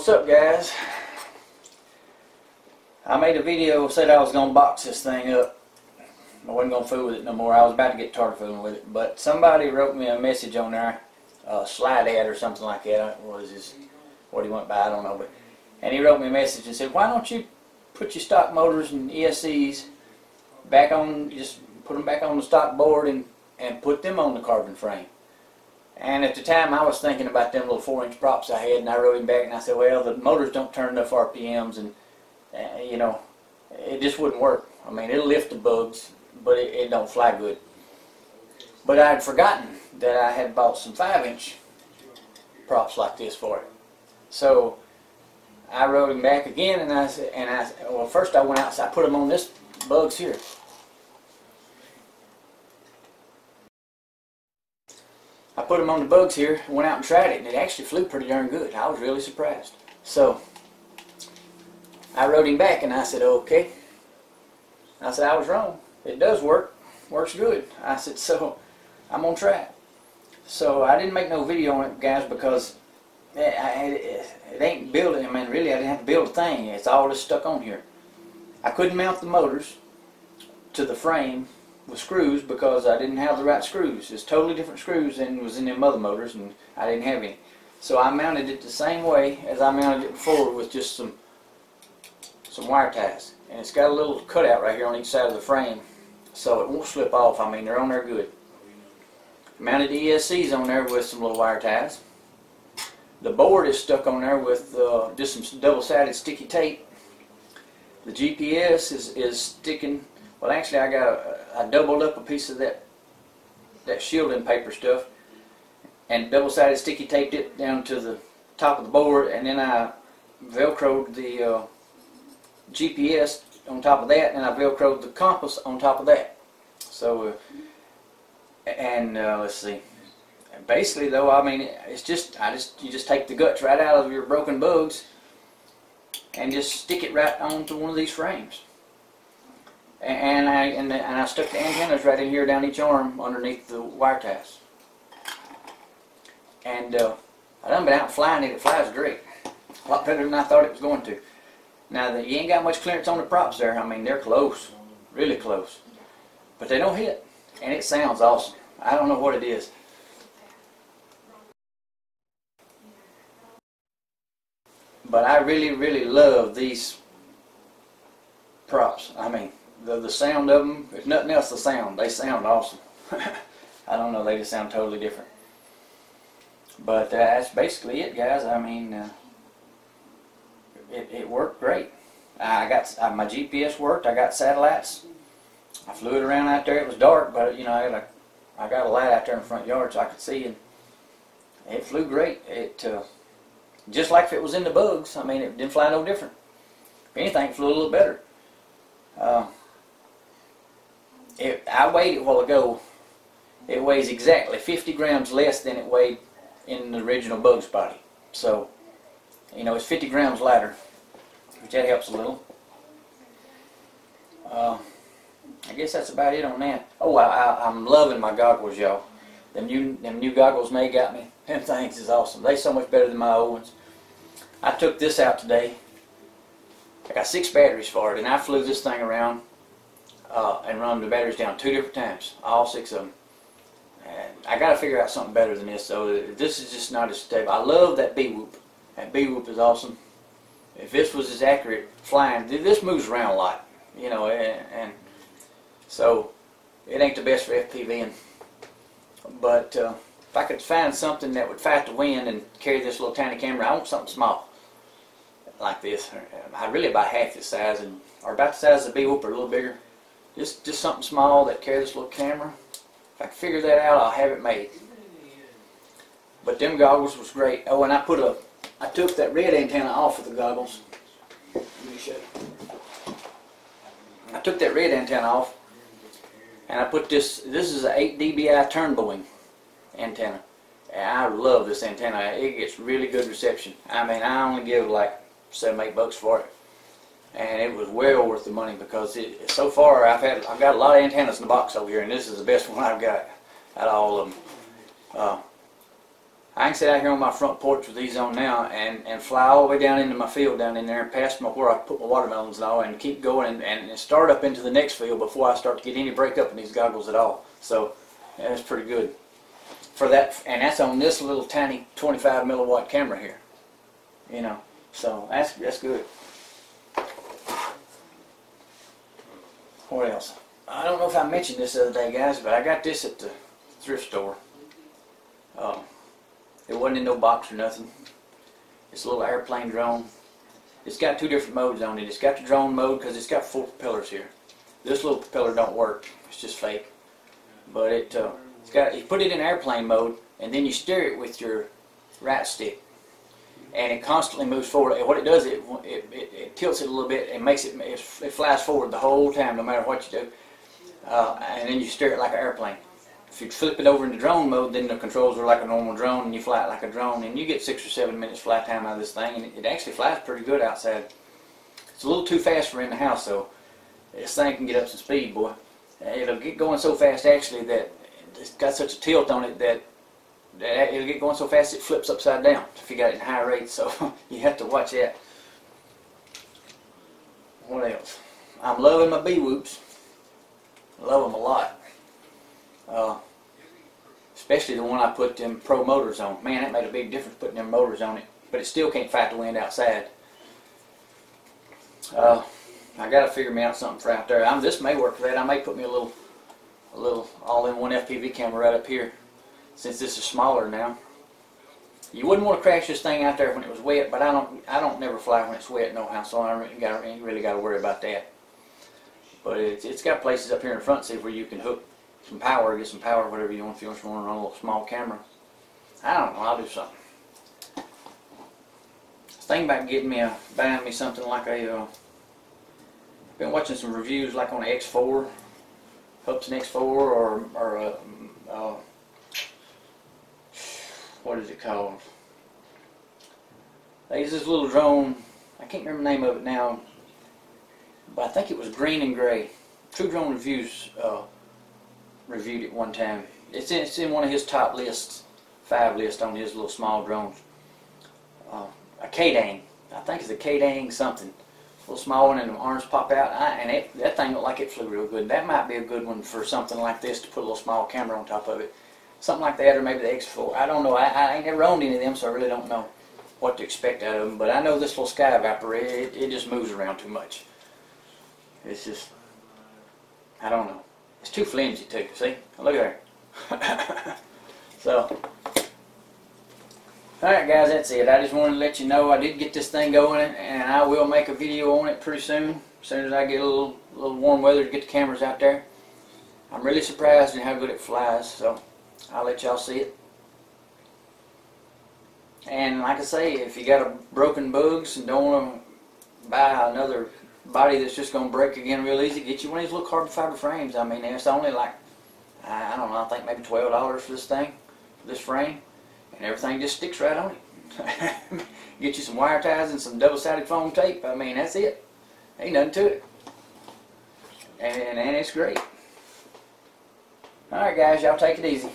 What's up, guys? I made a video, said I was going to box this thing up. I wasn't going to fool with it no more. I was about to get tired of fooling with it. But somebody wrote me a message on there, a slide ad or something like that. What he went by, I don't know. And he wrote me a message and said, why don't you put your stock motors and ESCs back on, just put them back on the stock board and put them on the carbon frame. And at the time I was thinking about them little 4-inch props I had, and I wrote him back and I said, well, the motors don't turn enough RPMs, and you know, it just wouldn't work. I mean, it'll lift the bugs, but it don't fly good. But I had forgotten that I had bought some 5-inch props like this for it. So I wrote him back again, and I said, well, first I went outside, I put them on this bugs here. I put them on the bugs here, went out and tried it, and it actually flew pretty darn good. I was really surprised. So I wrote him back and I said, okay. I said, I was wrong. It does work. Works good. I said, so I'm going to try it. So I didn't make no video on it, guys, because it ain't building. I mean, really, I didn't have to build a thing. It's all just stuck on here. I couldn't mount the motors to the frame with screws because I didn't have the right screws. It's totally different screws than was in them other motors, and I didn't have any. So I mounted it the same way as I mounted it before, with just some wire ties. And it's got a little cutout right here on each side of the frame, so it won't slip off. I mean, they're on there good. Mounted the ESCs on there with some little wire ties. The board is stuck on there with just some double-sided sticky tape. The GPS is sticking. Well, actually, I doubled up a piece of that shielding paper stuff and double-sided sticky taped it down to the top of the board, and then I velcroed the GPS on top of that, and I velcroed the compass on top of that. So, let's see. Basically, though, I mean, it's just you just take the guts right out of your broken bugs and just stick it right onto one of these frames. And I stuck the antennas right in here down each arm underneath the wire ties. And I done been out flying it. It flies great. A lot better than I thought it was going to. Now, you ain't got much clearance on the props there. I mean, they're close. Really close. But they don't hit. And it sounds awesome. I don't know what it is. But I really, really love these props. I mean, the sound of them, if nothing else, the sound. They sound awesome. I don't know, they just sound totally different. But that's basically it, guys. I mean, it worked great. I got my GPS worked. I got satellites. I flew it around out there. It was dark, but you know, I got a light out there in the front yard so I could see, and it flew great. It just like if it was in the bugs. I mean, it didn't fly no different. If anything, it flew a little better. I weighed it a while ago. It weighs exactly 50 grams less than it weighed in the original Bugs body. So, you know, it's 50 grams lighter, which that helps a little. I guess that's about it on that. Oh, I'm loving my goggles, y'all. Them new goggles May got me. Them things is awesome. They so much better than my old ones. I took this out today. I got 6 batteries for it, and I flew this thing around and run the batteries down 2 different times, all 6 of them. And I got to figure out something better than this. So this is just not as stable. I love that B-whoop. That B-whoop is awesome. If this was as accurate flying, this moves around a lot, you know, and so it ain't the best for FPVing. But if I could find something that would fight the wind and carry this little tiny camera, I want something small like this. I really about half this size, or about the size of the B-whoop or a little bigger. Just something small that carries this little camera. If I can figure that out, I'll have it made. But them goggles was great. Oh, and I took that red antenna off of the goggles. Let me show you. I took that red antenna off, and I put this is an 8 dBi turnbowing antenna. And I love this antenna. It gets really good reception. I mean, I only give like $7-8 for it. And it was well worth the money, because so far I've got a lot of antennas in the box over here, and this is the best one I've got out of all of them. I can sit out here on my front porch with these on now and fly all the way down into my field down in there and past where I put my watermelons and all, and keep going and start up into the next field before I start to get any breakup in these goggles at all. So yeah, that's pretty good for that, and that's on this little tiny 25 milliwatt camera here. You know, so that's good. What else? I don't know if I mentioned this the other day, guys, but I got this at the thrift store. It wasn't in no box or nothing. It's a little airplane drone. It's got two different modes on it. It's got the drone mode because it's got 4 propellers here. This little propeller don't work. It's just fake. But you put it in airplane mode, and then you steer it with your right stick, and it constantly moves forward. And what it does, it tilts it a little bit and makes it flies forward the whole time, no matter what you do. And then you steer it like an airplane. If you flip it over into drone mode, then the controls are like a normal drone, and you fly it like a drone, and you get 6 or 7 minutes flight time out of this thing, and it actually flies pretty good outside. It's a little too fast for in the house, though. This thing can get up some speed, boy. It'll get going so fast, actually, that it's got such a tilt on it that it'll get going so fast it flips upside down if you got it in high rates, so you have to watch that. What else? I'm loving my B-whoops. I love them a lot. Especially the one I put them Pro motors on. Man, that made a big difference putting them motors on it. But it still can't fight the wind outside. I gotta figure me out something for out there. This may work for that. I may put me a little all-in-one FPV camera right up here, since this is smaller now. You wouldn't want to crash this thing out there when it was wet, but I don't never fly when it's wet no how, so I ain't really got to worry about that. But it's got places up here in the front seat where you can hook some power, get some power, whatever you want, if you want to run a little small camera. I don't know, I'll do something. I was thinking about buying me something like I've been watching some reviews like on the X4, Hubsan X4, or what is it called? There's this little drone, I can't remember the name of it now, but I think it was Green and Gray. True Drone Reviews reviewed it one time. It's in one of his top lists, 5 lists on his little small drones. A K-Dang, I think it's a K-Dang something. A little small one, and the arms pop out, and that thing looked like it flew real good. That might be a good one for something like this, to put a little small camera on top of it. Something like that, or maybe the X4. I don't know. I ain't never owned any of them, so I really don't know what to expect out of them. But I know this little Sky Evaporator, it just moves around too much. It's just, I don't know. It's too flimsy too, see? Look at her. So, alright guys, that's it. I just wanted to let you know I did get this thing going, and I will make a video on it pretty soon. As soon as I get a little warm weather to get the cameras out there. I'm really surprised at how good it flies, so I'll let y'all see it. And like I say, if you got a broken bugs and don't want to buy another body that's just going to break again real easy, get you one of these little carbon fiber frames. I mean, it's only like, I don't know, I think maybe $12 for this thing, for this frame, and everything just sticks right on it. Get you some wire ties and some double-sided foam tape. I mean, that's it. Ain't nothing to it. And it's great. Alright guys, y'all take it easy.